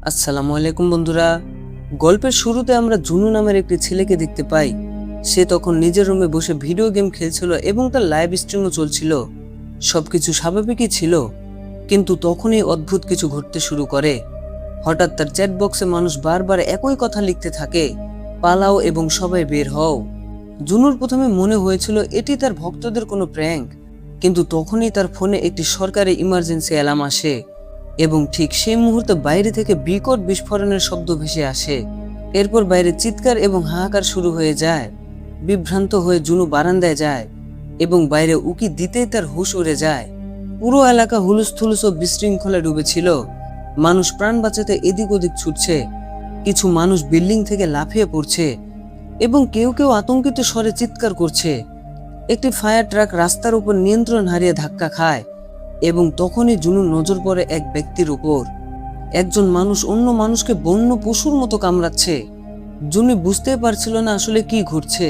আসসালামু আলাইকুম বন্ধুরা। গল্পের শুরুতে আমরা জুনু নামের একটি ছেলেকে দেখতে পাই। সে তখন নিজের রুমে বসে ভিডিও গেম খেলছিল এবং তার লাইভ স্ট্রিমও চলছিল। সবকিছু স্বাভাবিকই ছিল, কিন্তু তখনই অদ্ভুত কিছু ঘটতে শুরু করে। হঠাৎ তার চ্যাট বক্সে মানুষ বারবার একই কথা লিখতে থাকে, পালাও এবং সবাই বের হও। জুনুর প্রথমে মনে হয়েছিল এটি তার ভক্তদের কোনো প্র্যাঙ্ক, কিন্তু তখনই তার ফোনে একটি সরকারি ইমার্জেন্সি অ্যালার্ম আসে এবং ঠিক সেই মুহূর্তে বাইরে থেকে বিকট বিস্ফোরণের শব্দ ভেসে আসে। এরপর বাইরে চিৎকার এবং হাহাকার শুরু হয়ে যায়। বিভ্রান্ত হয়ে জুনু বারান্দায় যায় এবং বাইরে উকি দিতেই তার হুঁশ উড়ে যায়। পুরো এলাকা হুলুস্থুলুস ও বিশৃঙ্খলায় ডুবেছিল। মানুষ প্রাণ বাঁচাতে এদিক ওদিক ছুটছে, কিছু মানুষ বিল্ডিং থেকে লাফিয়ে পড়ছে এবং কেউ কেউ আতঙ্কিত স্বরে চিৎকার করছে। একটি ফায়ার ট্রাক রাস্তার উপর নিয়ন্ত্রণ হারিয়ে ধাক্কা খায় এবং তখনই জুনুর নজর পড়ে এক ব্যক্তির উপর। একজন মানুষ অন্য মানুষকে বন্য পশুর মতো কামড়াচ্ছে। জুনি বুঝতে পারছিল না আসলে কি ঘটছে।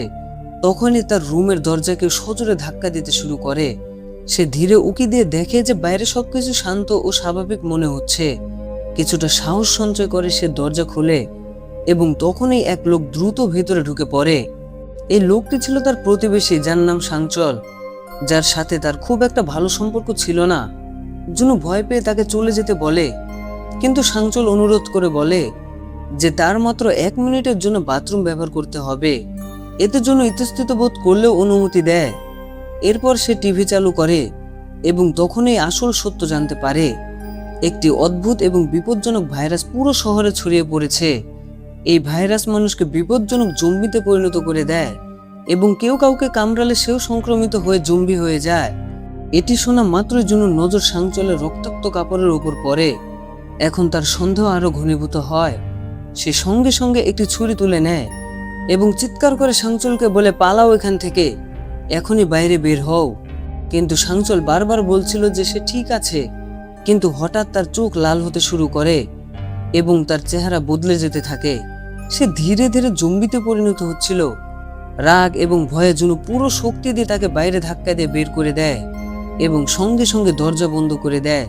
তখনই তার রুমের দরজাকে সজোরে ধাক্কা দিতে শুরু করে। সে ধীরে উকি দিয়ে দেখে যে বাইরে সবকিছু শান্ত ও স্বাভাবিক মনে হচ্ছে। কিছুটা সাহস সঞ্চয় করে সে দরজা খোলে এবং তখনই এক লোক দ্রুত ভেতরে ঢুকে পড়ে। এই লোকটি ছিল তার প্রতিবেশী, যার নাম সাংচল, যার সাথে তার খুব একটা ভালো সম্পর্ক ছিল না। জুনু ভয় পেয়ে তাকে চলে যেতে বলে, কিন্তু সাংচল অনুরোধ করে বলে যে তার মাত্র 1 মিনিটের জন্য বাথরুম ব্যবহার করতে হবে। এতে জন্য ইতস্তত বোধ করলেও অনুমতি দেয়। এরপর সে টিভি চালু করে এবং তখনই আসল সত্য জানতে পারে। একটি অদ্ভুত এবং বিপজ্জনক ভাইরাস পুরো শহরে ছড়িয়ে পড়েছে। এই ভাইরাস মানুষকে বিপজ্জনক জম্বিতে পরিণত করে দেয় এবং কেউ কাউকে কামড়ালে সেও সংক্রমিত হয়ে জম্বি হয়ে যায়। এটি শোনা মাত্র জুনুর নজর সাংচলের রক্তাক্ত কাপড়ের উপর পড়ে। এখন তার সন্দেহ আরো ঘনীভূত হয়। সে সঙ্গে সঙ্গে একটি ছুরি তুলে নেয় এবং চিৎকার করে সাংচলকে বলে, পালাও এখান থেকে, এখনই বাইরে বের হও। কিন্তু সাংচল বারবার বলছিল যে সে ঠিক আছে। কিন্তু হঠাৎ তার চোখ লাল হতে শুরু করে এবং তার চেহারা বদলে যেতে থাকে। সে ধীরে ধীরে জম্বিতে পরিণত হচ্ছিল। রাগ এবং ভয়ে জুনু পুরো শক্তি দিয়ে তাকে বাইরে ধাক্কা দিয়ে বের করে দেয় এবং সঙ্গে সঙ্গে দরজা বন্ধ করে দেয়।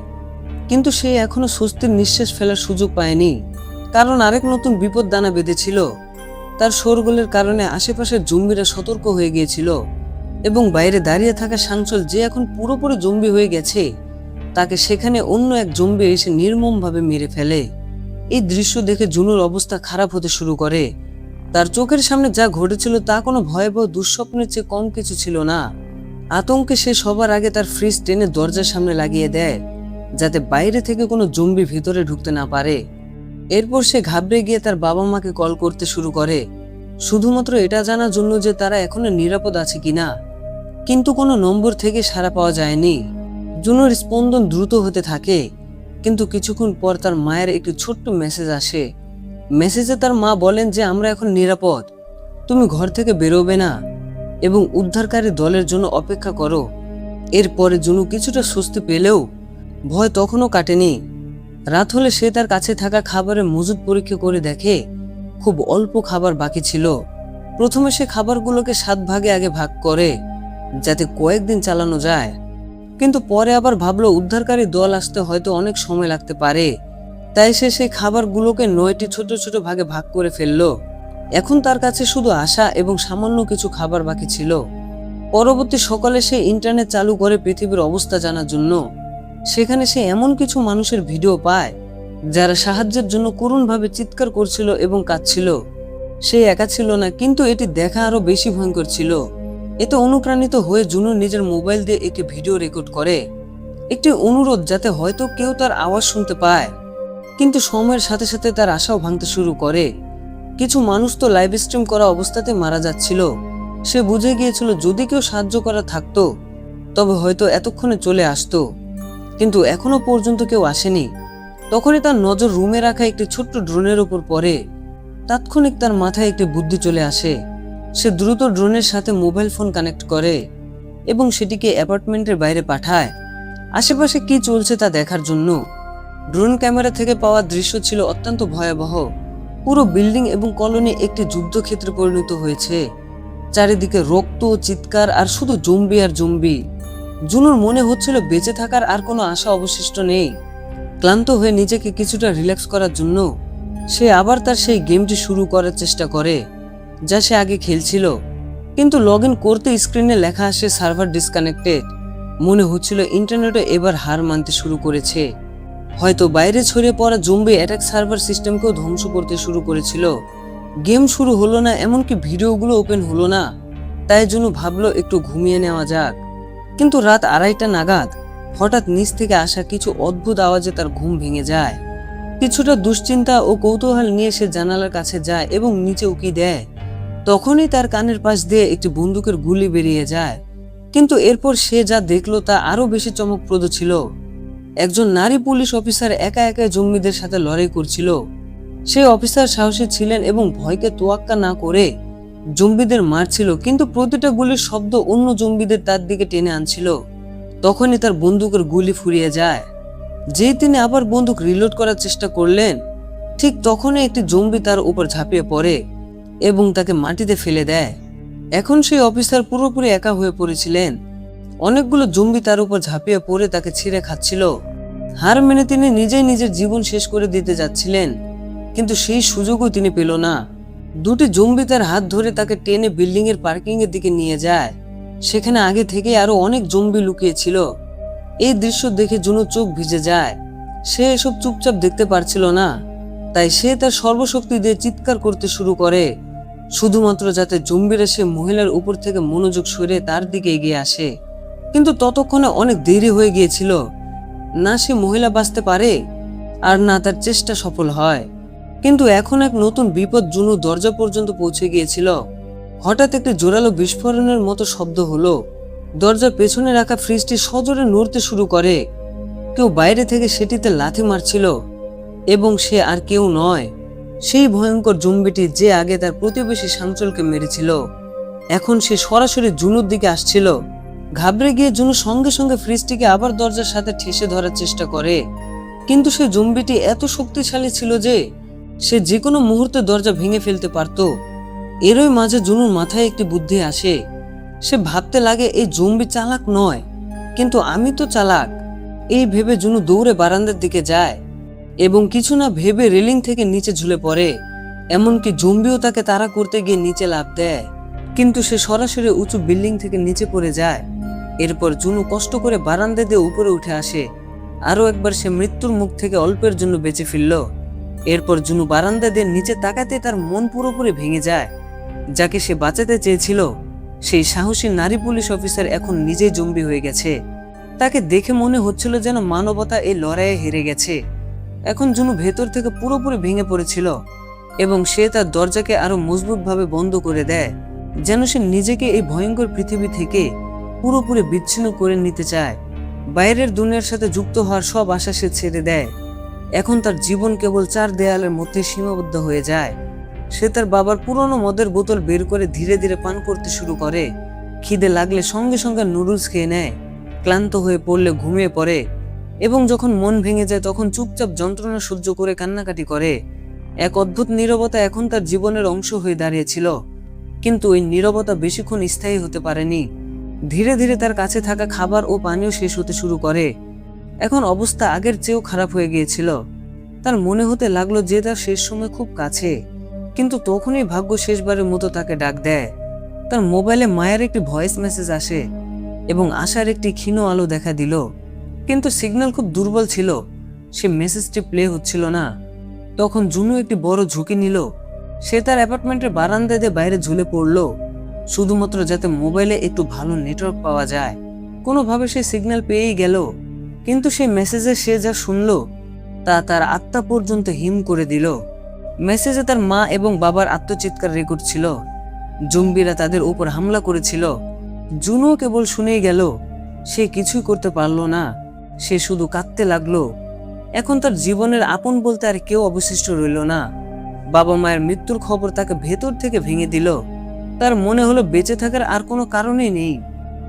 কিন্তু সে এখনো স্বস্তির নিঃশ্বাস ফেলার সুযোগ পায়নি, কারণ আরেক নতুন বিপদ দানা বেঁধেছিল। তার শোরগোলের কারণে আশেপাশের জম্বিরা সতর্ক হয়ে গিয়েছিল এবং বাইরে দাঁড়িয়ে থাকা সাংচল, যে এখন পুরোপুরি জম্বি হয়ে গেছে, তাকে সেখানে অন্য এক জম্বি এসে নির্মমভাবে মেরে ফেলে। এই দৃশ্য দেখে জুনুর অবস্থা খারাপ হতে শুরু করে। তার চোখের সামনে যা ঘটেছিল তা কোনো ভয়াবহ দুঃস্বপ্নের চেয়ে কম কিছু ছিল না। আতঙ্কে সে সবার আগে তার ফ্রিজ টেনে দরজার সামনে লাগিয়ে দেয়, যাতে বাইরে থেকে কোনো জম্বি ভিতরে ঢুকতে না পারে। এরপর সে ঘাবড়ে গিয়ে তার বাবা মাকে কল করতে শুরু করে, শুধুমাত্র এটা জানার জন্য যে তারা এখনো নিরাপদ আছে কিনা। কিন্তু কোনো নম্বর থেকে সাড়া পাওয়া যায়নি। জুনুর স্পন্দন দ্রুত হতে থাকে, কিন্তু কিছুক্ষণ পর তার মায়ের একটি ছোট্ট মেসেজ আসে। মেসেজে তার মা বলেন যে আমরা এখন নিরাপদ, তুমি ঘর থেকে বেরোবে না এবং উদ্ধারকারী দলের জন্য অপেক্ষা করো। এরপরে জুনু কিছুটা স্বস্তি পেলেও ভয় তখনও কাটেনি। রাত হলে সে তার কাছে থাকা খাবারের মজুদ পরীক্ষা করে দেখে খুব অল্প খাবার বাকি ছিল। প্রথমে সে খাবারগুলোকে 7 ভাগে আগে ভাগ করে, যাতে কয়েকদিন চালানো যায়। কিন্তু পরে আবার ভাবলো উদ্ধারকারী দল আসতে হয়তো অনেক সময় লাগতে পারে, তাই সে সেই খাবারগুলোকে 9টি ছোট ছোট ভাগে ভাগ করে ফেললো। এখন তার কাছে শুধু আশা এবং সামান্য কিছু খাবার বাকি ছিল। পরবর্তী সকালে সে ইন্টারনেট চালু করে পৃথিবীর অবস্থা জানার জন্য। সেখানে সে এমন কিছু মানুষের ভিডিও পায় যারা সাহায্যের জন্য করুণভাবে চিৎকার করছিল এবং কাঁদছিল। সে একা ছিল না, কিন্তু এটি দেখা আরো বেশি ভয়ঙ্কর ছিল। এতে অনুপ্রাণিত হয়ে জুনু নিজের মোবাইল দিয়ে একটি ভিডিও রেকর্ড করে, একটি অনুরোধ যাতে হয়তো কেউ তার আওয়াজ শুনতে পায়। কিন্তু সময়ের সাথে সাথে তার আশাও ভাঙতে শুরু করে। কিছু মানুষ তো লাইভ স্ট্রিম করা অবস্থাতে মারা যাচ্ছিল। সে বুঝে গিয়েছিল যদি কেউ সাহায্য করা থাকতো তবে হয়তো এতক্ষণে চলে আসতো, কিন্তু এখনো পর্যন্ত কেউ আসেনি। তখনই তার নজর রুমে রাখা একটি ছোট্ট ড্রোনের উপর পড়ে। তাৎক্ষণিক তার মাথায় একটি বুদ্ধি চলে আসে। সে দ্রুত ড্রোনের সাথে মোবাইল ফোন কানেক্ট করে এবং সেটিকে অ্যাপার্টমেন্টের বাইরে পাঠায়, আশেপাশে কি চলছে তা দেখার জন্য। ড্রোন ক্যামেরা থেকে পাওয়া দৃশ্য ছিল অত্যন্ত ভয়াবহ। পুরো বিল্ডিং এবং কলোনি একটি যুদ্ধক্ষেত্রে পরিণত হয়েছে। চারিদিকে রক্ত, চিৎকার আর শুধু জম্বি আর জম্বি। জুনুর মনে হচ্ছিল বেঁচে থাকার আর কোনো আশা অবশিষ্ট নেই। ক্লান্ত হয়ে নিজেকে কিছুটা রিল্যাক্স করার জন্য সে আবার তার সেই গেমটি শুরু করার চেষ্টা করে যা সে আগে খেলছিল। কিন্তু লগ ইন করতে স্ক্রিনে লেখা আসে সার্ভার ডিসকানেক্টেড। মনে হচ্ছিল ইন্টারনেটে এবার হার মানতে শুরু করেছে। হয়তো বাইরে ছড়িয়ে পড়া জম্বি অ্যাটাক সার্ভার সিস্টেমকেও ধ্বংস করতে শুরু করেছিল। গেম শুরু হলো না, এমনকি ভিডিওগুলো ওপেন হলো না। তাই জন্য ভাবলো একটু ঘুমিয়ে নেওয়া যাক। কিন্তু রাত 2:30 নাগাদ হঠাৎ নিচ থেকে আসা কিছু অদ্ভুত আওয়াজে তার ঘুম ভেঙে যায়। কিছুটা দুশ্চিন্তা ও কৌতূহল নিয়ে সে জানালার কাছে যায় এবং নিচে উকি দেয়। তখনই তার কানের পাশ দিয়ে একটি বন্দুকের গুলি বেরিয়ে যায়। কিন্তু এরপর সে যা দেখলো তা আরো বেশি চমকপ্রদ ছিল। একজন নারী পুলিশ অফিসার একা একা জঙ্গিদের সাথে লড়াই করছিল। সেই অফিসার সাহসী ছিলেন এবং ভয়কে তোয়াক্কা না করে জম্বিদের মারছিল, কিন্তু প্রতিটা গুলির শব্দ অন্য জম্বিদের তার দিকে টেনে আনছিল। তখনই তার বন্দুকের গুলি ফুরিয়ে যায়। যেই তিনি আবার বন্দুক রিলোড করার চেষ্টা করলেন, ঠিক তখনই একটি জম্বি তার উপর ঝাঁপিয়ে পড়ে এবং তাকে মাটিতে ফেলে দেয়। এখন সেই অফিসার পুরোপুরি একা হয়ে পড়েছিলেন। অনেকগুলো জম্বি তার উপর ঝাঁপিয়ে পড়ে তাকে ছিঁড়ে খাচ্ছিল। হার মেনে তিনি নিজেই নিজের জীবন শেষ করে দিতে যাচ্ছিলেন, কিন্তু সেই সুযোগও তিনি পেল না। দুটি জম্বি তার হাত ধরে তাকে টেনে বিল্ডিং এর পার্কিং এর দিকে নিয়ে যায়। সেখানে আগে থেকে আরো অনেক জম্বি লুকিয়ে ছিল। এই দৃশ্য দেখে জুনোর চোখ ভিজে যায়। সে এসব চুপচাপ দেখতে পারছিল না, তাই সে তার সর্বশক্তি দিয়ে চিৎকার করতে শুরু করে, শুধুমাত্র যাতে জম্বিরা সে মহিলার উপর থেকে মনোযোগ সরিয়ে তার দিকে এগিয়ে আসে। কিন্তু ততক্ষণে অনেক দেরি হয়ে গিয়েছিল। না সে মহিলা বাঁচতে পারে আর না তার চেষ্টা সফল হয়। কিন্তু এখন এক নতুন বিপদ জুনু দরজা পর্যন্ত পৌঁছে গিয়েছিল। হঠাৎ একটি জোরালো বিস্ফোরণের মতো শব্দ হলো। দরজার পেছনে রাখা ফ্রিজটি সজোরে নড়তে শুরু করে। কেউ বাইরে থেকে সেটিতে লাথি মারছিল এবং সে আর কেউ নয়, সেই ভয়ঙ্কর জম্বিটি যে আগে তার প্রতিবেশী শামচুলকে মেরেছিল। এখন সে সরাসরি জুনুর দিকে আসছিল। ঘাবড়ে গিয়ে জুনু সঙ্গে সঙ্গে ফ্রিজটিকে আবার দরজার সাথে ঠেসে ধরার চেষ্টা করে, কিন্তু সে জম্বিটি এত শক্তিশালী ছিল যে সে যে কোনো মুহূর্তে দরজা ভেঙে ফেলতে পারত। এরই মাঝে জুনুর মাথায় একটি বুদ্ধি আসে। সে ভাবতে লাগে, এই জম্বি চালাক নয়, কিন্তু আমি তো চালাক। এই ভেবে জুনু দৌড়ে বারান্দার দিকে যায় এবং কিছু না ভেবে রেলিং থেকে নিচে ঝুলে পড়ে। এমনকি জম্বিও তাকে তাড়া করতে গিয়ে নিচে লাফ দেয়, কিন্তু সে সরাসরি উঁচু বিল্ডিং থেকে নিচে পড়ে যায়। এরপর জুনু কষ্ট করে বারান্দা দিয়ে উপরে উঠে আসে। আরো একবার সে মৃত্যুর মুখ থেকে অল্পের জন্য বেঁচে ফিরল। এরপর জুনু বারান্দা দিয়ে নিচে তাকাতে তার মন পুরোপুরি ভেঙে যায়। যাকে সে বাঁচাতে চেয়েছিল, সেই সাহসী নারী পুলিশ অফিসার এখন নিজেই জম্বি হয়ে গেছে। তাকে দেখে মনে হচ্ছিল যেন মানবতা এই লড়াইয়ে হেরে গেছে। এখন জুনু ভেতর থেকে পুরোপুরি ভেঙে পড়েছিল এবং সে তার দরজাকে আরো মজবুতভাবে বন্ধ করে দেয়, যেন সে নিজেকে এই ভয়ঙ্কর পৃথিবী থেকে পুরোপুরি বিচ্ছিন্ন করে নিতে চায়। বাইরের দুনিয়ার সাথে যুক্ত হওয়ার সব আশা সে ছেড়ে দেয়। এখন তার জীবন কেবল 4 দেয়ালের মধ্যে সীমাবদ্ধ হয়ে যায়। সে তার বাবার পুরনো মদের বোতল বের করে ধীরে ধীরে পান করতে শুরু করে। খিদে লাগলে সঙ্গে সঙ্গে নুডলস খেয়ে নেয়, ক্লান্ত হয়ে পড়লে ঘুমিয়ে পড়ে এবং যখন মন ভেঙে যায় তখন চুপচাপ যন্ত্রণা সহ্য করে কান্নাকাটি করে। এক অদ্ভুত নীরবতা এখন তার জীবনের অংশ হয়ে দাঁড়িয়েছিল, কিন্তু ওই নীরবতা বেশিক্ষণ স্থায়ী হতে পারেনি। ধীরে ধীরে তার কাছে থাকা খাবার ও পানীয় শেষ হতে শুরু করে। এখন অবস্থা আগের চেয়েও খারাপ হয়ে গিয়েছিল। তার মনে হতে লাগলো যে তার শেষ সময় খুব কাছে। কিন্তু তখনই ভাগ্য শেষবারের মতো তাকে ডাক দেয়। তার মোবাইলে মায়ের একটি ভয়েস মেসেজ আসে এবং আশার একটি ক্ষীণ আলো দেখা দিল, কিন্তু সিগন্যাল খুব দুর্বল ছিল। সে মেসেজটি প্লে হচ্ছিল না। তখন জুনু একটি বড় ঝুঁকি নিল। সে তার অ্যাপার্টমেন্টের বারান্দা দিয়ে বাইরে ঝুলে পড়ল, শুধুমাত্র যাতে মোবাইলে একটু ভালো নেটওয়ার্ক পাওয়া যায়। কোনোভাবে সে সিগন্যাল পেয়েই গেল, কিন্তু সেই মেসেজে সে যা শুনল তা তার আত্মা পর্যন্ত হিম করে দিল। মেসেজে তার মা এবং বাবার আত্মচিৎকার রেকর্ড ছিল। জম্বিরা তাদের উপর হামলা করেছিল। জুনু কেবল শুনেই গেল, সে কিছুই করতে পারল না। সে শুধু কাঁদতে লাগলো। এখন তার জীবনের আপন বলতে আর কেউ অবশিষ্ট রইল না। বাবা মায়ের মৃত্যুর খবর তাকে ভেতর থেকে ভেঙে দিল। তার মনে হলো বেঁচে থাকার আর কোনো কারণই নেই,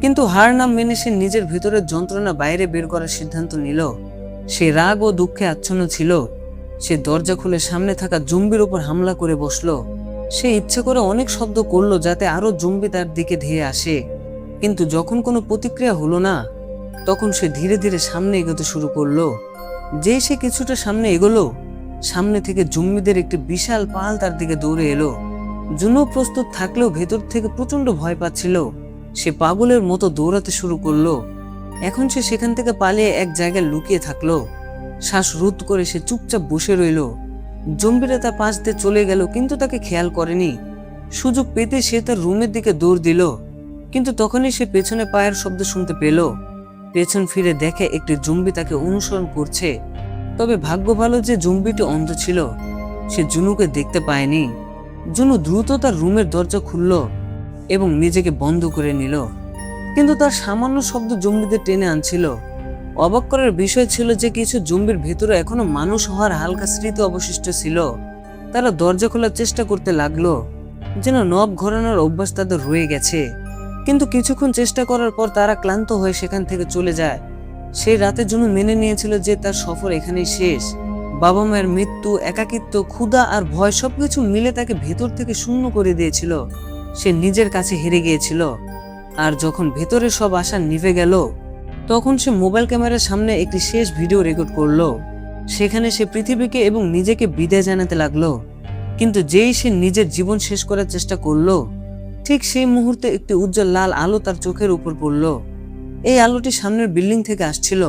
কিন্তু হার না মেনে সে নিজের ভেতরের যন্ত্রণা বাইরে বের করার সিদ্ধান্ত নিল। সে রাগ ও দুঃখে আচ্ছন্ন ছিল। সে দরজা খুলে সামনে থাকা জম্বির উপর হামলা করে বসলো। সে ইচ্ছে করে অনেক শব্দ করলো যাতে আরো জম্বি তার দিকে ধেয়ে আসে, কিন্তু যখন কোনো প্রতিক্রিয়া হলো না তখন সে ধীরে ধীরে সামনে এগোতে শুরু করলো। যেই সে কিছুটা সামনে এগোলো, সামনে থেকে জম্বিদের একটি বিশাল পাল তার দিকে দৌড়ে এলো। জুনো প্রস্তুত থাকলেও ভেতর থেকে প্রচন্ড ভয় পাচ্ছিল। সে পাগলের মতো দৌড়াতে শুরু করলো। এখন সে সেখান থেকে পালিয়ে এক জায়গায় লুকিয়ে থাকলো। শ্বাস রোধ করে সে চুপচাপ বসে রইল। জম্বিরা তার পাশ দিয়ে চলে গেল, কিন্তু তাকে খেয়াল করেনি। সুযোগ পেতে সে তার রুমের দিকে দৌড় দিল, কিন্তু তখনই সে পেছনে পায়ের শব্দ শুনতে পেল। পেছন ফিরে দেখে একটি জম্বি তাকে অনুসরণ করছে। তবে ভাগ্য ভালো যে জম্বিটি অন্ধ ছিল, সে জুনুকে দেখতে পায়নি। জুনু দ্রুত তার রুমের দরজা খুলল এবং নিজেকে বন্ধ করে নিল, কিন্তু তার সামান্য শব্দ জম্বিদের টেনে আনছিল। অবাক করার বিষয় ছিল যে কিছু জম্বির ভেতরে এখনো মানুষ হওয়ার হালকা স্মৃতি অবশিষ্ট ছিল। তারা দরজা খোলার চেষ্টা করতে লাগলো, যেন নব ঘোরানোর অভ্যাস তাদের রয়ে গেছে। কিন্তু কিছুক্ষণ চেষ্টা করার পর তারা ক্লান্ত হয়ে সেখান থেকে চলে যায়। সেই রাতে জুনু মেনে নিয়েছিল যে তার সফর এখানেই শেষ। বাবা মায়ের মৃত্যু, একাকিত্ব, ক্ষুধা আর ভয় সবকিছু মিলে তাকে ভেতর থেকে শূন্য করে দিয়েছিল। সে নিজের কাছে হেরে গিয়েছিল। আর যখন ভেতরে সব আশা নিভে গেল, তখন সে মোবাইল ক্যামেরার সামনে একটি শেষ ভিডিও রেকর্ড করলো। সেখানে সে পৃথিবীকে এবং নিজেকে বিদায় জানাতে লাগলো। কিন্তু যেই সে নিজের জীবন শেষ করার চেষ্টা করলো, ঠিক সেই মুহূর্তে একটি উজ্জ্বল লাল আলো তার চোখের উপর পড়ল। এই আলোটি সামনের বিল্ডিং থেকে আসছিল।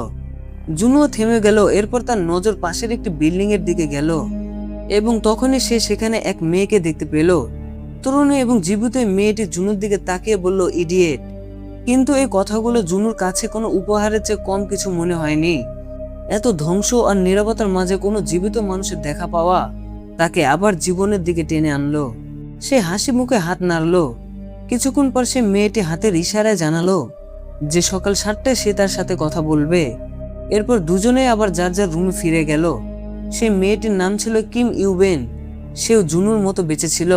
জুনুও থেমে গেল। এরপর তার নজর পাশের একটি বিল্ডিং এর দিকে গেল এবং তখনই সে সেখানে এক মেয়েকে দেখতে পেল। তরুণী এবং জীবিত মেয়েটি জুনুর দিকে তাকিয়ে বলল, ইডিয়েট। কিন্তু এই কথাগুলো জুনুর কাছে কোনো উপহারের চেয়ে কম কিছু মনে হয়নি। এত ধ্বংস আর নীরবতার মাঝে কোনো জীবিত মানুষের দেখা পাওয়া তাকে আবার জীবনের দিকে টেনে আনলো। সে হাসি মুখে হাত নাড়ল। কিছুক্ষণ পর সে মেয়েটি হাতের ইশারায় জানালো যে সকাল 7টায় সে তার সাথে কথা বলবে। এরপর দুজনেই আবার যার যার রুমে ফিরে গেল। সেই মেয়েটির নাম ছিল কিম ইউবেন। সেও জুনুর মতো বেঁচে ছিল,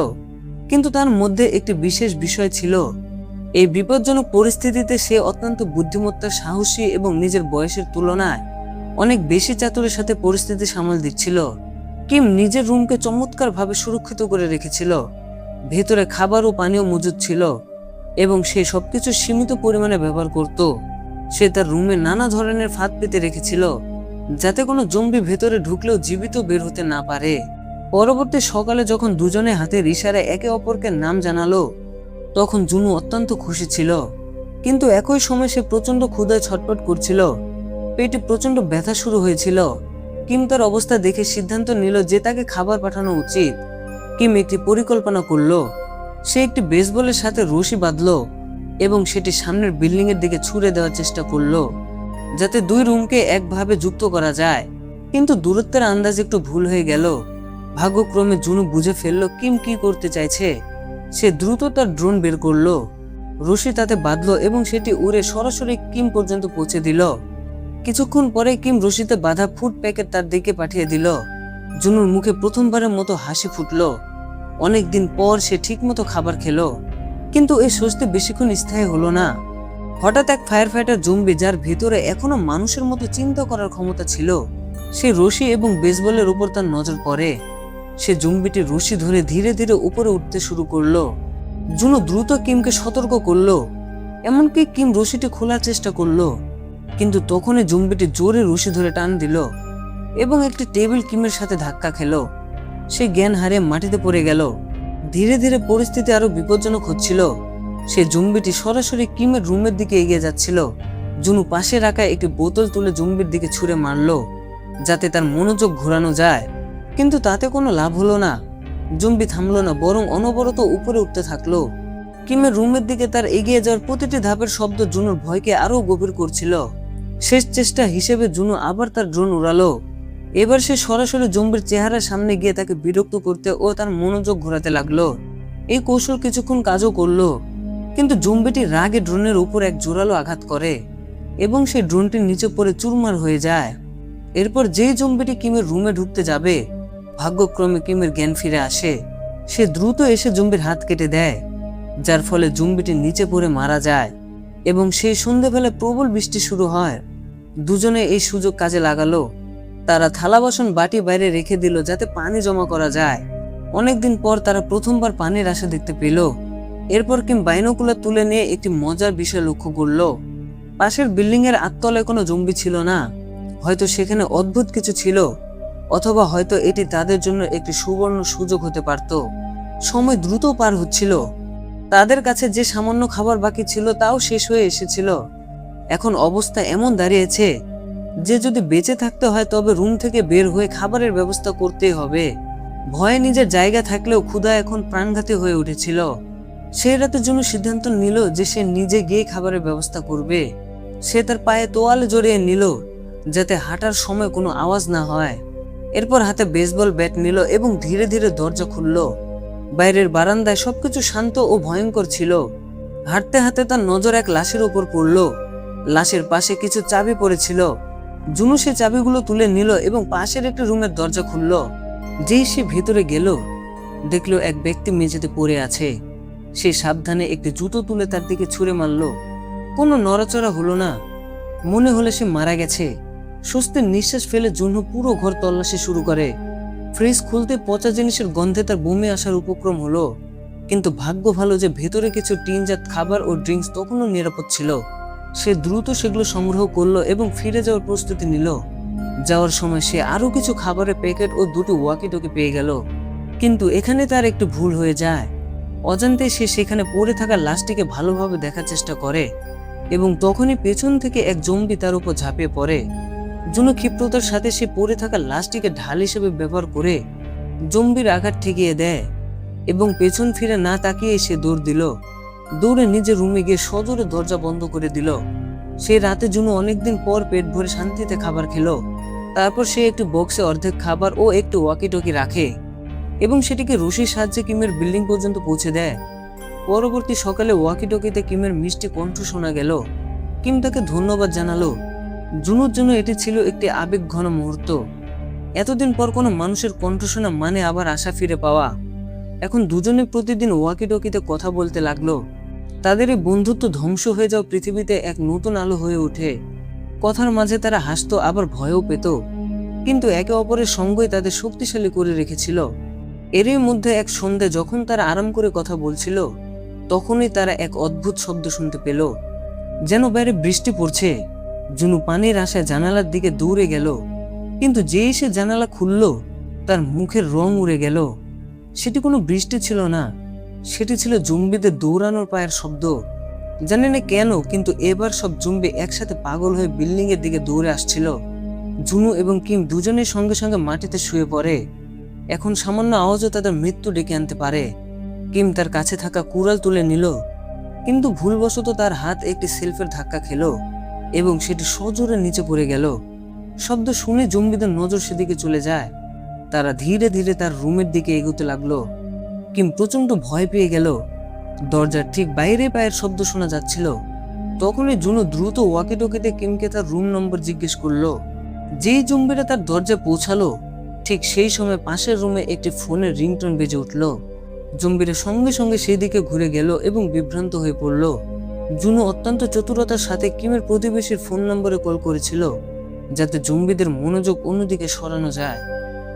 কিন্তু তার মধ্যে একটি বিশেষ বিষয় ছিল। এই বিপজ্জনক পরিস্থিতিতে সে অত্যন্ত বুদ্ধিমত্তা, সাহসী এবং নিজের বয়সের তুলনায় অনেক বেশি চাতুরের সাথে পরিস্থিতি সামাল দিচ্ছিল। কিম নিজের রুমকে চমৎকারভাবে সুরক্ষিত করে রেখেছিল। ভেতরে খাবার ও পানীয় মজুদ ছিল এবং সে সবকিছু সীমিত পরিমাণে ব্যবহার করত। সে তার রুমে নানা ধরনের ফাঁদ পেতে রেখেছিল, যাতে কোনো জম্বি ভেতরে ঢুকলেও জীবিত বের হতে না পারে। পরবর্তী সকালে যখন দুজনে হাতের ইশারায় একে অপরকে নাম জানালো, তখন জুনু অত্যন্ত খুশি ছিল। কিন্তু একই সময় সে প্রচন্ড ক্ষুধায় ছটফট করছিল। পেটে প্রচন্ড ব্যথা শুরু হয়েছিল। কিম তার অবস্থা দেখে সিদ্ধান্ত নিল যে তাকে খাবার পাঠানো উচিত। কিম একটি পরিকল্পনা করলো। সে একটি বেসবলের সাথে রশি বাঁধলো এবং সেটি সামনের বিল্ডিং এর দিকে ছুঁড়ে দেওয়ার চেষ্টা করলো, যাতে দুই রুমকে একভাবে যুক্ত করা যায়। কিন্তু দূরত্বের আন্দাজ একটু ভুল হয়ে গেল। ভাগ্যক্রমে জুনু বুঝে ফেললো কিম কি করতে চাইছে। সে দ্রুত তার ড্রোন বের করলো, রশি তাতে বাঁধলো এবং সেটি উড়ে সরাসরি কিম পর্যন্ত পৌঁছে দিল। কিছুক্ষণ পরে কিম রশিতে বাঁধা ফুড প্যাকেট তার দিকে পাঠিয়ে দিল। জুনুর মুখে প্রথমবারের মতো হাসি ফুটলো। অনেকদিন পর সে ঠিকমতো খাবার খেলো, কিন্তু এই স্বস্তি বেশিক্ষণ স্থায়ী হলো না। হঠাৎ এক ফায়ার ফাইটার জম্বি, যার ভিতরে এখনো মানুষের মতো চিন্তা করার ক্ষমতা ছিল, সে রশি এবং বেসবলের উপর তার নজর পড়ে। সে জম্বিটি রশি ধরে ধীরে ধীরে উপরে উঠতে শুরু করলো। জুনু দ্রুত কিমকে সতর্ক করলো, এমনকি কিম রশিটি খোলার চেষ্টা করলো, কিন্তু তখনই জম্বিটি জোরে রশি ধরে টান দিল এবং একটি টেবিল কিমের সাথে ধাক্কা খেলো। সে জ্ঞান হারিয়ে মাটিতে পড়ে গেল। ধীরে ধীরে পরিস্থিতি আরো বিপজ্জনক হচ্ছিল। সে জম্বিটি সরাসরি কিমের রুমের দিকে এগিয়ে যাচ্ছিল। জুনু পাশে রাখা একটি বোতল তুলে জম্বির দিকে ছুঁড়ে মারলো, যাতে তার মনোযোগ ঘোরানো যায়, কিন্তু তাতে কোনো লাভ হলো না। জম্বি থামলো না, বরং অনবরত উপরে উঠতে থাকলো। কিমের রুমের দিকে তার এগিয়ে যাওয়ার প্রতিটি ধাপের শব্দ জুনুর ভয়কে আরো গভীর করছিল। শেষ চেষ্টা হিসেবে জুনু আবার তার ড্রোন উড়ালো। এবার সে সরাসরি জম্বির চেহারার সামনে গিয়ে তাকে বিরক্ত করতে ও তার মনোযোগ ঘোরাতে লাগলো। এই কৌশল কিছুক্ষণ কাজও করলো, কিন্তু জম্বিটি রাগে ড্রোনের উপর এক জোরালো আঘাত করে এবং সেই ড্রোনটির নিচে পড়ে চুরমার হয়ে যায়। এরপর যেই জম্বিটি কিমের রুমে ঢুকতে যাবে, ভাগ্যক্রমে কিমের জ্ঞান ফিরে আসে। সে দ্রুত এসে জম্বির হাত কেটে দেয়, যার ফলে জম্বিটি নিচে পড়ে মারা যায় এবং সেই সন্ধ্যাবেলায় প্রবল বৃষ্টি শুরু হয়। দুজনে এই সুযোগ কাজে লাগালো। তারা থালা বাসন বাটি বাইরে রেখে দিল, যাতে পানি জমা করা যায়। অনেকদিন পর তারা প্রথমবার পানির আশা দেখতে পেল। এরপর কিম বাইনোকুলার তুলে নিয়ে একটি মজার বিষয় লক্ষ্য করলো। পাশের বিল্ডিং এর আটতলায় কোনো জম্বি ছিল না। হয়তো সেখানে অদ্ভুত কিছু ছিল, অথবা হয়তো এটি তাদের জন্য একটি সুবর্ণ সুযোগ হতে পারত। সময় দ্রুত পার হচ্ছিল। তাদের কাছে যে সামান্য খাবার বাকি ছিল তাও শেষ হয়ে এসেছিল। এখন অবস্থা এমন দাঁড়িয়েছে যে যদি বেঁচে থাকতে হয় তবে রুম থেকে বের হয়ে খাবারের ব্যবস্থা করতেই হবে। ভয়ে নিজের জায়গা থাকলেও ক্ষুধা এখন প্রাণঘাতী হয়ে উঠেছিল। সেই রাতের জন্য সিদ্ধান্ত নিল যে সে নিজে গিয়ে খাবারের ব্যবস্থা করবে। সে তার পায়ে তোয়ালে জড়িয়ে নিল যাতে হাঁটার সময় কোনো আওয়াজ না হয়। এরপর হাতে বেসবল ব্যাট নিল এবং ধীরে ধীরে দরজা খুলল। বাইরের বারান্দায় সবকিছু শান্ত ও ভয়ঙ্কর ছিল। হাঁটতে হাঁটতে তার নজর এক লাশের উপর পড়ল। লাশের পাশে কিছু চাবি পড়েছিল। জুনু সে চাবিগুলো তুলে নিল এবং পাশের একটি রুমের দরজা খুলল। যেই সে ভেতরে গেল, দেখলো এক ব্যক্তি মেঝেতে পড়ে আছে। সে সাবধানে একটি জুতো তুলে তার দিকে ছুঁড়ে মারল। কোনো নড়াচড়া হলো না। মনে হলো সে মারা গেছে। স্বস্তির নিঃশ্বাস ফেলে জুনু পুরো ঘর তল্লাশি শুরু করে। ফ্রিজ খুলতে পচা জিনিসের গন্ধে তার বমি আসার উপক্রম হলো। কিন্তু ভাগ্য ভালো যে ভেতরে কিছু টিনজাত খাবার ও ড্রিঙ্কস তখনও নিরাপদ ছিল। সে দ্রুত সেগুলো সংগ্রহ করলো এবং ফিরে যাওয়ার প্রস্তুতি নিল। যাওয়ার সময় সে আরো কিছু খাবারের প্যাকেট ও দুটি ওয়াকি-টকি পেয়ে গেল। কিন্তু এখানে তার একটু ভুল হয়ে যায়। অজান্তে সে সেখানে পড়ে থাকা লাশটিকে ভালোভাবে দেখার চেষ্টা করে এবং তখনই পেছন থেকে এক জম্বি তার উপর ঝাঁপিয়ে পড়ে। জুনু ক্ষিপ্রতার সাথে সে পড়ে থাকা লাশটিকে ঢাল হিসেবে ব্যবহার করে জম্বির আঘাত ঠেকিয়ে দেয় এবং পেছন ফিরে না তাকিয়ে সে দৌড় দিল। দৌড়ে নিজের রুমে গিয়ে সজোরে দরজা বন্ধ করে দিল। সে রাতে জুনু অনেকদিন পর পেট ভরে শান্তিতে খাবার খেলো। তারপর সে একটি বক্সে অর্ধেক খাবার ও একটি ওয়াকি-টকি রাখে এবং সেটিকে রশির সাহায্যে কিমের বিল্ডিং পর্যন্ত পৌঁছে দেয়। পরবর্তী সকালে ওয়াকি-টকিতে কিমের মিষ্টি কণ্ঠ শোনা গেল। কিম তাকে ধন্যবাদ জানালো। জুনুর জন্য এটি ছিল একটি আবেগঘন মুহূর্ত। এতদিন পর কোনো মানুষের কণ্ঠ শোনা মানে আবার আশা ফিরে পাওয়া। এখন দুজনে প্রতিদিন ওয়াকি-টকিতে কথা বলতে লাগলো। তাদের এই বন্ধুত্ব ধ্বংস হয়ে যাওয়া পৃথিবীতে এক নতুন আলো হয়ে ওঠে। কথার মাঝে তারা হাসতো, আবার ভয়ও পেত, কিন্তু একে অপরের সঙ্গই তাদের শক্তিশালী করে রেখেছিল। এরই মধ্যে এক সন্ধ্যে যখন তারা আরাম করে কথা বলছিল, তখনই তারা এক অদ্ভুত শব্দ শুনতে পেল, যেন বাইরে বৃষ্টি পড়ছে। জুনু পানির আশায় জানালার দিকে দৌড়ে গেল, কিন্তু যেই সে জানালা খুলল, তার মুখের রং উড়ে গেল। সেটি কোনো বৃষ্টি ছিল না, সেটি ছিল জম্বিদের দৌড়ানোর পায়ের শব্দ। জানি না কেন, কিন্তু এবার সব জম্বি একসাথে পাগল হয়ে বিল্ডিং এর দিকে দৌড়ে আসছিল। জুনু এবং কিম দুজনের সঙ্গে সঙ্গে মাটিতে শুয়ে পড়ে। এখন সামান্য আওয়াজও তাদের মৃত্যু ডেকে আনতে পারে। কিম তার কাছে থাকা কুড়াল তুলে নিল, কিন্তু ভুলবশত তার হাত একটি সেলফের ধাক্কা খেল এবং সেটি সজোরে নিচে পড়ে গেল। শব্দ শুনে জম্বিদের নজর সেদিকে চলে যায়। তারা ধীরে ধীরে তার রুমের দিকে এগোতে লাগলো। কিম প্রচন্ড ভয় পেয়ে গেল। দরজার ঠিক বাইরে পায়ের শব্দ শোনা যাচ্ছিল। তখনই জুনু দ্রুত ওয়াকি-টকিতে কিমকে তার রুম নম্বর জিজ্ঞেস করলো। যেই জম্বিরা তার দরজায় পৌঁছালো, ঠিক সেই সময় পাশের রুমে একটি ফোনের রিংটোন বেজে উঠল। জম্বিরা সঙ্গে সঙ্গে সেই দিকে ঘুরে গেল এবং বিভ্রান্ত হয়ে পড়ল। জুনু অত্যন্ত চতুরতার সাথে কিমের প্রতিবেশীর ফোন নম্বরে কল করেছিল, যাতে জম্বিদের মনোযোগ অন্যদিকে সরানো যায়।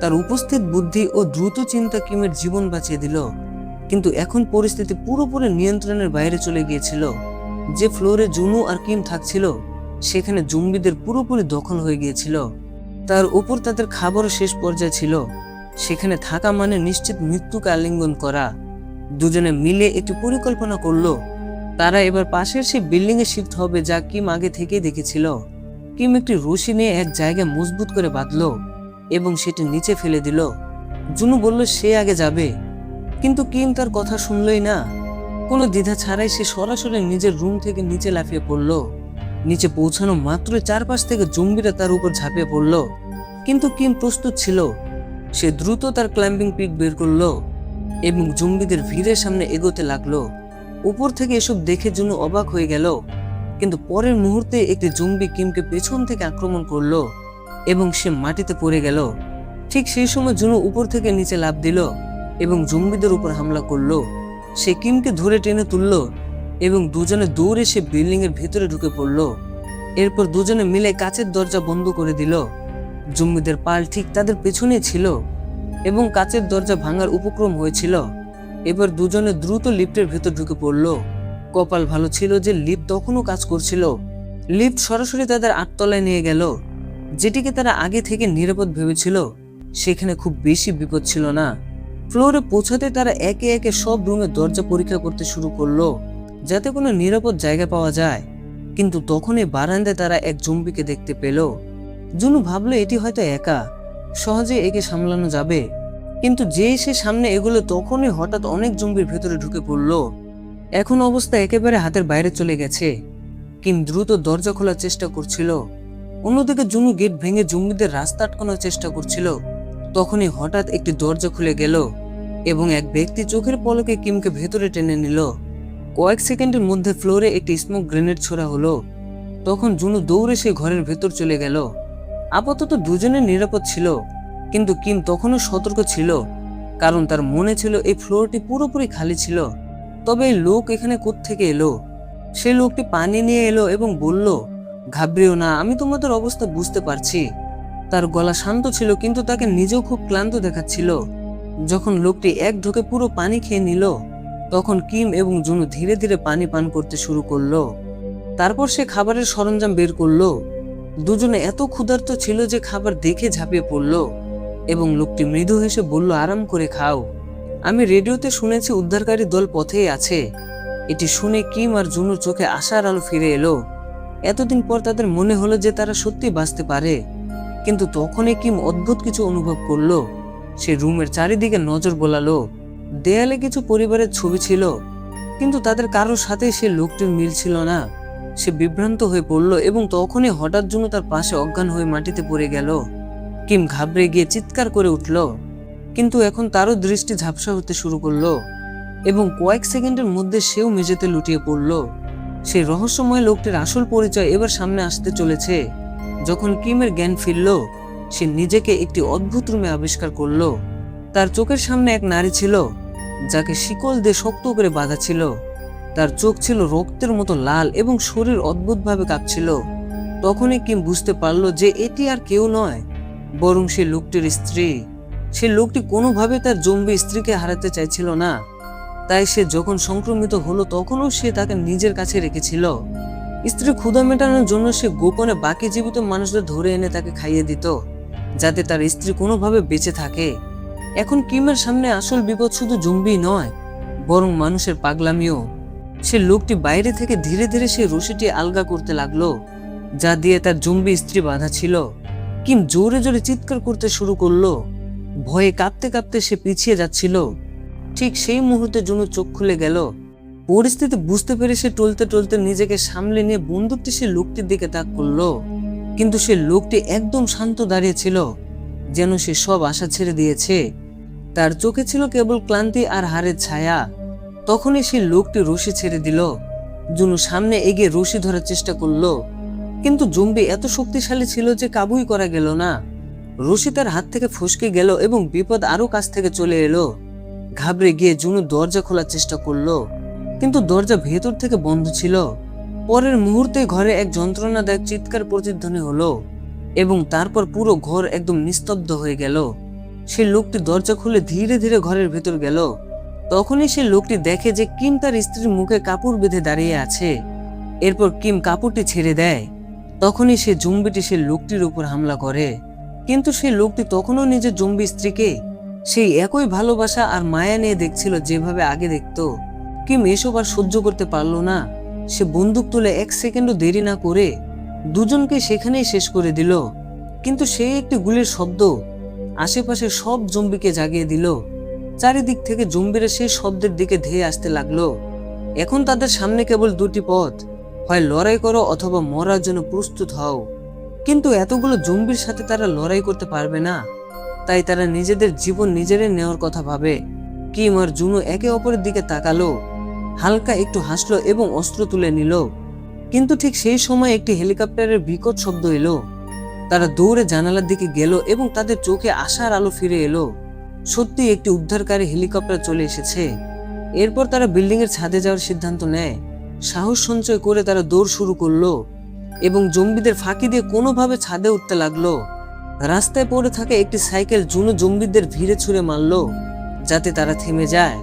তার উপস্থিত বুদ্ধি ও দ্রুত চিন্তা কিমের জীবন বাঁচিয়ে দিল। কিন্তু এখন পরিস্থিতি পুরোপুরি নিয়ন্ত্রণের বাইরে চলে গিয়েছিল। যে ফ্লোরে জুনু আর কিম থাকছিল, সেখানে জম্বিদের পুরোপুরি দখল হয়ে গিয়েছিল। তার উপর তাদের খাবারও শেষ পর্যায়ে ছিল। সেখানে থাকা মানে নিশ্চিত মৃত্যুকে আলিঙ্গন করা। দুজনে মিলে একটি পরিকল্পনা করলো। তারা এবার পাশের সেই বিল্ডিং এ শিফট হবে, যা কিম আগে থেকেই দেখেছিল। কিম একটি রশি নিয়ে এক জায়গায় মজবুত করে বাঁধলো এবং সেটি নিচে ফেলে দিল। জুনু বলল সে আগে যাবে, কিন্তু কিম তার কথা শুনলই না। কোনো দ্বিধা ছাড়াই সে সরাসরি নিজের রুম থেকে নিচে লাফিয়ে পড়ল। নিচে পৌঁছানো মাত্রই চারপাশ থেকে জম্বিরা তার উপর ঝাঁপিয়ে পড়ল, কিন্তু কিম প্রস্তুত ছিল। সে দ্রুত তার ক্লাইম্বিং পিক বের করলো এবং জম্বিদের ভিড়ের সামনে এগোতে লাগলো। উপর থেকে এসব দেখে জুনু অবাক হয়ে গেল, কিন্তু পরের মুহূর্তে একটি জম্বি কিমকে পেছন থেকে আক্রমণ করলো এবং সে মাটিতে পড়ে গেল। ঠিক সেই সময় জুনু উপর থেকে নিচে লাফ দিল এবং জম্বিদের উপর হামলা করলো। সে কিমকে ধরে টেনে তুললো এবং দুজনে দৌড়ে সে বিল্ডিং এর ভেতরে ঢুকে পড়লো। এরপর দুজনে মিলে কাচের দরজা বন্ধ করে দিল। জম্বিদের পাল ঠিক তাদের পেছনে ছিল এবং কাচের দরজা ভাঙার উপক্রম হয়েছিল। এবার দুজনে দ্রুত লিফটের ভেতর ঢুকে পড়লো। কপাল ভালো ছিল যে লিফট তখনও কাজ করছিল। লিফট সরাসরি তাদের 8 তলায় নিয়ে গেল। যেটিকে তারা আগে থেকে নিরাপদ ভেবেছিল সেখানে খুব বেশি বিপদ ছিল না। ফ্লোরে পৌঁছাতে তারা একে একে সব রুমের দরজা পরীক্ষা করতে শুরু করলো যাতে কোনো নিরাপদ জায়গা পাওয়া যায়। কিন্তু তখনই বারান্দায় তারা এক জম্বিকে দেখতে পেল। জুনু ভাবলো এটি হয়তো একা, সহজে একে সামলানো যাবে। কিন্তু যেই সে সামনে এগুলো তখনই হঠাৎ অনেক জম্বির ভেতরে ঢুকে পড়লো। এখন অবস্থা একেবারে হাতের বাইরে চলে গেছে। কিম দ্রুত দরজা খোলার চেষ্টা করছিল, অন্যদিকে জুনু গেট ভেঙে জম্বিদের রাস্তা আটকানোর চেষ্টা করছিল। তখনই হঠাৎ একটি দরজা খুলে গেল এবং এক ব্যক্তি চোখের পলকে কিমকে ভেতরে টেনে নিল। কয়েক সেকেন্ডের মধ্যে ফ্লোরে একটি স্মোক গ্রেনেড ছোড়া হলো। তখন জুনু দৌড়ে সে ঘরের ভেতর চলে গেল। আপাতত দুজনে নিরাপদ ছিল, কিন্তু কিম তখনও সতর্ক ছিল, কারণ তার মনে ছিল এই ফ্লোরটি পুরোপুরি খালি ছিল। তবে এই লোক এখানে কোত্থেকে এলো? সেই লোকটি পানি নিয়ে এলো এবং বলল, ঘাবড়িও না, আমি তোমাদের অবস্থা বুঝতে পারছি। তার গলা শান্ত ছিল, কিন্তু তাকে নিজেও খুব ক্লান্ত দেখাচ্ছিল। যখন লোকটি এক ঢোকে পুরো পানি খেয়ে নিল, তখন কিম এবং জুনু ধীরে ধীরে পানি পান করতে শুরু করলো। তারপর সে খাবারের সরঞ্জাম বের করলো। দুজনে এত ক্ষুধার্ত ছিল যে খাবার দেখে ঝাঁপিয়ে পড়লো এবং লোকটি মৃদু হেসে বলল, আরাম করে খাও, আমি রেডিওতে শুনেছি উদ্ধারকারী দল পথেই আছে। এটি শুনে কিম আর জুনুর চোখে আশার আলো ফিরে এলো। এতদিন পর তাদের মনে হলো যে তারা সত্যি বাঁচতে পারে। কিন্তু তখনই কিম অদ্ভুত কিছু অনুভব করলো। সে রুমের চারিদিকে নজর বোলালো। দেয়ালে কিছু পরিবারের ছবি ছিল, কিন্তু তাদের কারোর সাথে সে লোকটির মিল ছিল না। সে বিভ্রান্ত হয়ে পড়ল এবং তখনই হঠাৎ জুনু তার পাশে অজ্ঞান হয়ে মাটিতে পড়ে গেল। কিম ঘাবড়ে গিয়ে চিৎকার করে উঠল, কিন্তু এখন তারও দৃষ্টি ঝাপসা হতে শুরু করলো এবং কয়েক সেকেন্ডের মধ্যে সেও মেঝেতে লুটিয়ে পড়ল। সেই রহস্যময় লোকটির আসল পরিচয় এবার সামনে আসতে চলেছে। যখন কিমের জ্ঞান ফিরল, সে নিজেকে একটি অদ্ভুত রুমে আবিষ্কার করলো। তার চোখের সামনে এক নারী ছিল, যাকে শিকল দিয়ে শক্ত করে বাঁধা ছিল। তার চোখ ছিল রক্তের মতো লাল এবং শরীর অদ্ভুতভাবে কাঁপছিল। তখনই কিম বুঝতে পারলো যে এটি আর কেউ নয়, বরং সে লোকটির স্ত্রী। সে লোকটি কোনোভাবে তার জম্বি স্ত্রীকে হারাতে চাইছিল না, তাই সে যখন সংক্রমিত হলো তখনও সে তাকে নিজের কাছে রেখেছিল। স্ত্রীর ক্ষুধা মেটানোর জন্য সে গোপনে বাকি জীবিত মানুষদের ধরে এনে তাকে খাইয়ে দিত, যাতে তার স্ত্রী কোনোভাবে বেঁচে থাকে। এখন কিমের সামনে আসল বিপদ শুধু জম্বি নয়, বরং মানুষের পাগলামিও। সে লোকটি বাইরে থেকে ধীরে ধীরে সেই রশিটি আলগা করতে লাগলো, যা দিয়ে তার জম্বি স্ত্রী বাঁধা ছিল। কিম জোরে জোরে চিৎকার করতে শুরু করলো। ভয়ে কাঁপতে কাঁপতে সে পিছিয়ে যাচ্ছিল। ঠিক সেই মুহূর্তে জুনু চোখ খুলে গেল। পরিস্থিতি বুঝতে পেরে সে টলতে টলতে নিজেকে সামলে নিয়ে বন্দুকটি সে লোকটির দিকে তাক করলো। কিন্তু সে লোকটি একদম শান্ত দাঁড়িয়ে ছিল, যেন সে সব আশা ছেড়ে দিয়েছে। তার চোখে ছিল কেবল ক্লান্তি আর হারের ছায়া। তখনই সে লোকটি রশি ছেড়ে দিল। জুনু সামনে এগিয়ে রশি ধরার চেষ্টা করলো, কিন্তু জম্বি এত শক্তিশালী ছিল যে কাবুই করা গেল না। রশি তার হাত থেকে ফসকে গেল এবং বিপদ আরো কাছ থেকে চলে এলো। ঘাবড়ে গিয়ে জুনু দরজা খোলার চেষ্টা করলো, কিন্তু দরজা ভেতর থেকে বন্ধ ছিল। পরের মুহূর্তে ঘরে এক যন্ত্রণাদায়ক চিৎকার প্রতিধ্বনি হলো এবং তারপর পুরো ঘর একদম নিস্তব্ধ হয়ে গেল। সে লোকটি দরজা খুলে ধীরে ধীরে ঘরের ভেতর গেল। তখনই সে লোকটি দেখে যে কিম তার স্ত্রীর মুখে কাপড় বেঁধে দাঁড়িয়ে আছে। এরপর কিম কাপড়টি ছেড়ে দেয়। তখনই সে জম্বিটি সে লোকটির উপর হামলা করে, কিন্তু সেই লোকটি তখনও নিজের জম্বি স্ত্রীকে সেই একই ভালোবাসা আর মায়া নিয়ে দেখছিল যেভাবে আগে দেখতো। কিম এসব আর সহ্য করতে পারলো না। সে বন্দুক তুলে এক সেকেন্ডও দেরি না করে দুজনকে সেখানেই শেষ করে দিল। কিন্তু সেই একটি গুলির শব্দ আশেপাশে সব জম্বিকে জাগিয়ে দিল। চারিদিক থেকে জম্বিরা সেই শব্দের দিকে ধেয়ে আসতে লাগলো। এখন তাদের সামনে কেবল দুটি পথ, হয় লড়াই করো অথবা মরার জন্য প্রস্তুত হও। কিন্তু এতগুলো জম্বির সাথে তারা লড়াই করতে পারবে না, তাই তারা নিজেদের জীবন নিজেরাই নেওয়ার কথা ভাবে। কিম আর জুনু একে অপরের দিকে তাকালো, হালকা একটু হাসলো এবং অস্ত্র তুলে নিল। কিন্তু ঠিক সেই সময় একটি হেলিকপ্টারের বিকট শব্দ এলো। তারা দৌড়ে জানালার দিকে গেল এবং তাদের চোখে আশার আলো ফিরে এলো। সত্যি একটি উদ্ধারকারী হেলিকপ্টার চলে এসেছে। এরপর তারা বিল্ডিং এর ছাদে যাওয়ার সিদ্ধান্ত নেয়। সাহস সঞ্চয় করে তারা দৌড় শুরু করলো এবং জম্বিদের ফাঁকি দিয়ে কোনোভাবে ছাদে উঠতে লাগলো। রাস্তায় পড়ে থাকা একটি সাইকেল জুনু জম্বিদের ভিড়ে ছুঁড়ে মারলো, যাতে তারা থেমে যায়।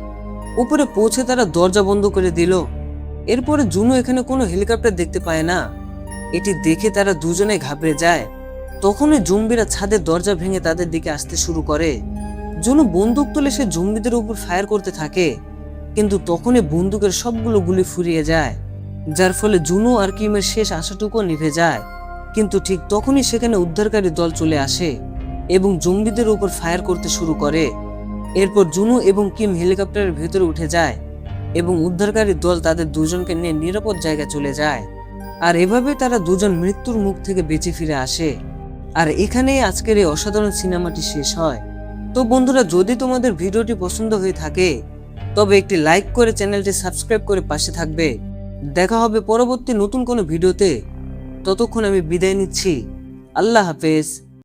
উপরে পৌঁছে তারা দরজা বন্ধ করে দিল। এরপরে জুনু এখানে কোনো হেলিকপ্টার দেখতে পায় না। এটি দেখে তারা দুজনে ঘাবড়ে যায়। তখনই জম্বিরা ছাদের দরজা ভেঙে তাদের দিকে আসতে শুরু করে। জুনু বন্দুক তুলে সে জম্বিদের উপর ফায়ার করতে থাকে, কিন্তু তখনই বন্দুকের সবগুলো গুলি ফুরিয়ে যায়, যার ফলে জুনু আর কিমের শেষ আশাটুকু নিভে যায়। কিন্তু ঠিক তখনই সেখানে উদ্ধারকারী দল চলে আসে এবং জম্বিদের উপর ফায়ার করতে শুরু করে। এরপর জুনু এবং কিম হেলিকপ্টারের ভেতরে উঠে যায় এবং উদ্ধারকারী দল তাদের দুজনকে নিয়ে নিরাপদ জায়গায় চলে যায়। আর এভাবে তারা দুজন মৃত্যুর মুখ থেকে বেঁচে ফিরে আসে। আর এখানেই আজকের এই অসাধারণ সিনেমাটি শেষ হয়। তো বন্ধুরা, যদি তোমাদের ভিডিওটি পছন্দ হয়ে থাকে তবে একটি লাইক করে চ্যানেলটি সাবস্ক্রাইব করে পাশে থাকবে। দেখা হবে পরবর্তী নতুন কোনো ভিডিওতে। ততক্ষণ আমি বিদায় নিচ্ছি। আল্লাহ হাফেজ।